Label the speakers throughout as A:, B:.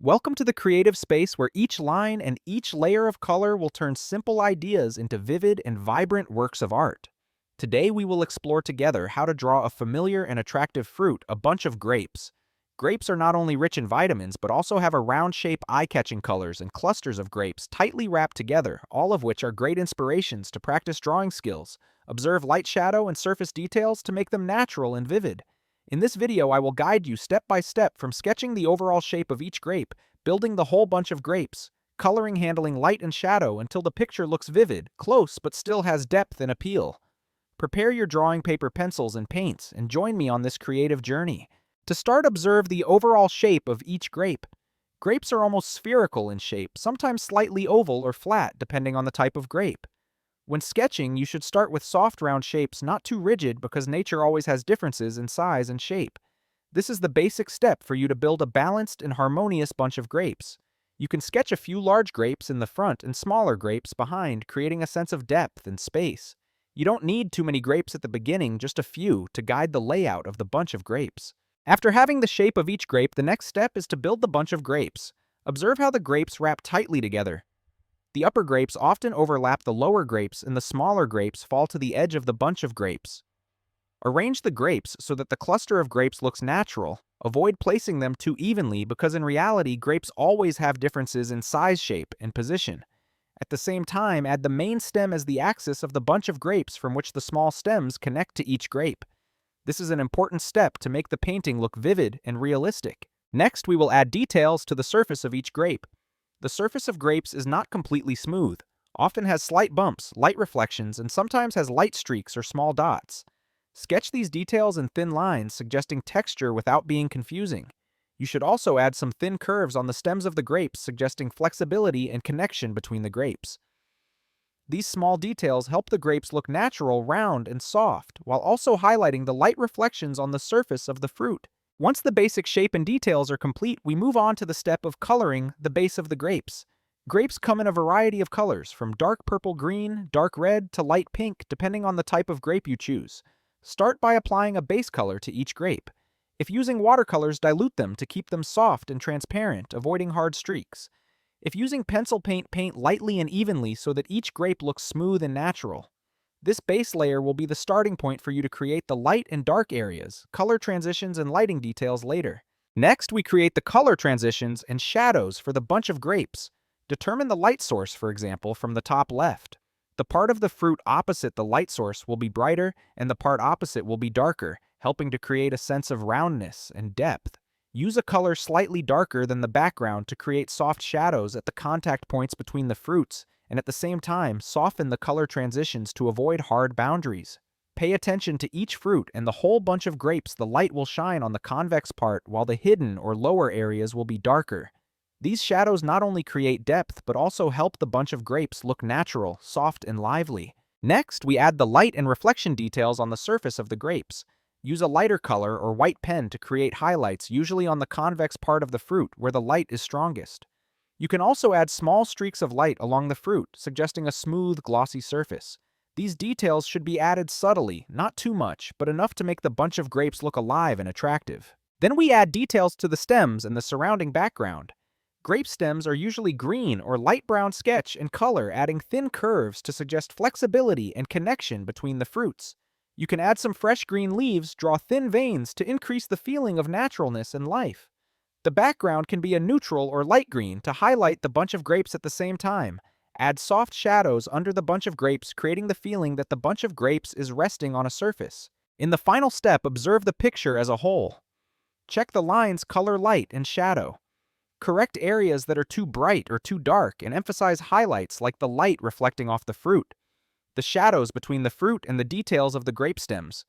A: Welcome to the creative space where each line and each layer of color will turn simple ideas into vivid and vibrant works of art. Today we will explore together how to draw a familiar and attractive fruit, a bunch of grapes. Grapes are not only rich in vitamins, but also have a round shape, eye-catching colors, and clusters of grapes tightly wrapped together, all of which are great inspirations to practice drawing skills. Observe light, shadow, and surface details to make them natural and vivid. In this video, I will guide you step by step from sketching the overall shape of each grape, building the whole bunch of grapes, coloring, handling light and shadow until the picture looks vivid, close, but still has depth and appeal. Prepare your drawing paper, pencils, and paints, and join me on this creative journey. To start, observe the overall shape of each grape. Grapes are almost spherical in shape, sometimes slightly oval or flat, depending on the type of grape. When sketching, you should start with soft, round shapes, not too rigid because nature always has differences in size and shape. This is the basic step for you to build a balanced and harmonious bunch of grapes. You can sketch a few large grapes in the front and smaller grapes behind, creating a sense of depth and space. You don't need too many grapes at the beginning, just a few, to guide the layout of the bunch of grapes. After having the shape of each grape, the next step is to build the bunch of grapes. Observe how the grapes wrap tightly together. The upper grapes often overlap the lower grapes, and the smaller grapes fall to the edge of the bunch of grapes. Arrange the grapes so that the cluster of grapes looks natural. Avoid placing them too evenly because in reality, grapes always have differences in size, shape, and position. At the same time, add the main stem as the axis of the bunch of grapes from which the small stems connect to each grape. This is an important step to make the painting look vivid and realistic. Next, we will add details to the surface of each grape. The surface of grapes is not completely smooth, often has slight bumps, light reflections, and sometimes has light streaks or small dots. Sketch these details in thin lines, suggesting texture without being confusing. You should also add some thin curves on the stems of the grapes, suggesting flexibility and connection between the grapes. These small details help the grapes look natural, round, and soft, while also highlighting the light reflections on the surface of the fruit. Once the basic shape and details are complete, we move on to the step of coloring the base of the grapes. Grapes come in a variety of colors, from dark purple-green, dark red, to light pink, depending on the type of grape you choose. Start by applying a base color to each grape. If using watercolors, dilute them to keep them soft and transparent, avoiding hard streaks. If using pencil paint, paint lightly and evenly so that each grape looks smooth and natural. This base layer will be the starting point for you to create the light and dark areas, color transitions, and lighting details later. Next, we create the color transitions and shadows for the bunch of grapes. Determine the light source, for example, from the top left. The part of the fruit opposite the light source will be brighter, and the part opposite will be darker, helping to create a sense of roundness and depth. Use a color slightly darker than the background to create soft shadows at the contact points between the fruits, and at the same time, soften the color transitions to avoid hard boundaries. Pay attention to each fruit and the whole bunch of grapes. The light will shine on the convex part while the hidden or lower areas will be darker. These shadows not only create depth, but also help the bunch of grapes look natural, soft, and lively. Next, we add the light and reflection details on the surface of the grapes. Use a lighter color or white pen to create highlights, usually on the convex part of the fruit where the light is strongest. You can also add small streaks of light along the fruit, suggesting a smooth, glossy surface. These details should be added subtly, not too much, but enough to make the bunch of grapes look alive and attractive. Then we add details to the stems and the surrounding background. Grape stems are usually green or light brown sketch in color, adding thin curves to suggest flexibility and connection between the fruits. You can add some fresh green leaves, draw thin veins to increase the feeling of naturalness and life. The background can be a neutral or light green to highlight the bunch of grapes at the same time. Add soft shadows under the bunch of grapes, creating the feeling that the bunch of grapes is resting on a surface. In the final step, observe the picture as a whole. Check the lines, color, light, and shadow. Correct areas that are too bright or too dark and emphasize highlights like the light reflecting off the fruit, the shadows between the fruit, and the details of the grape stems.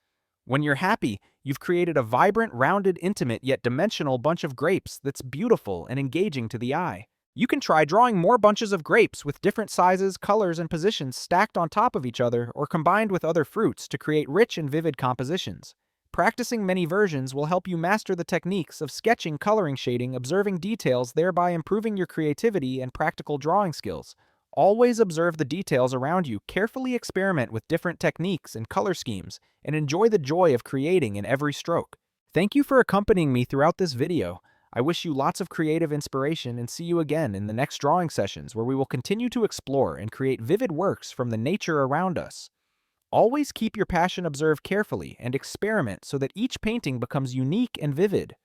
A: When you're happy, you've created a vibrant, rounded, intimate, yet dimensional bunch of grapes that's beautiful and engaging to the eye. You can try drawing more bunches of grapes with different sizes, colors, and positions stacked on top of each other or combined with other fruits to create rich and vivid compositions. Practicing many versions will help you master the techniques of sketching, coloring, shading, observing details, thereby improving your creativity and practical drawing skills. Always observe the details around you, carefully experiment with different techniques and color schemes, and enjoy the joy of creating in every stroke. Thank you for accompanying me throughout this video. I wish you lots of creative inspiration and see you again in the next drawing sessions where we will continue to explore and create vivid works from the nature around us. Always keep your passion observed carefully and experiment so that each painting becomes unique and vivid.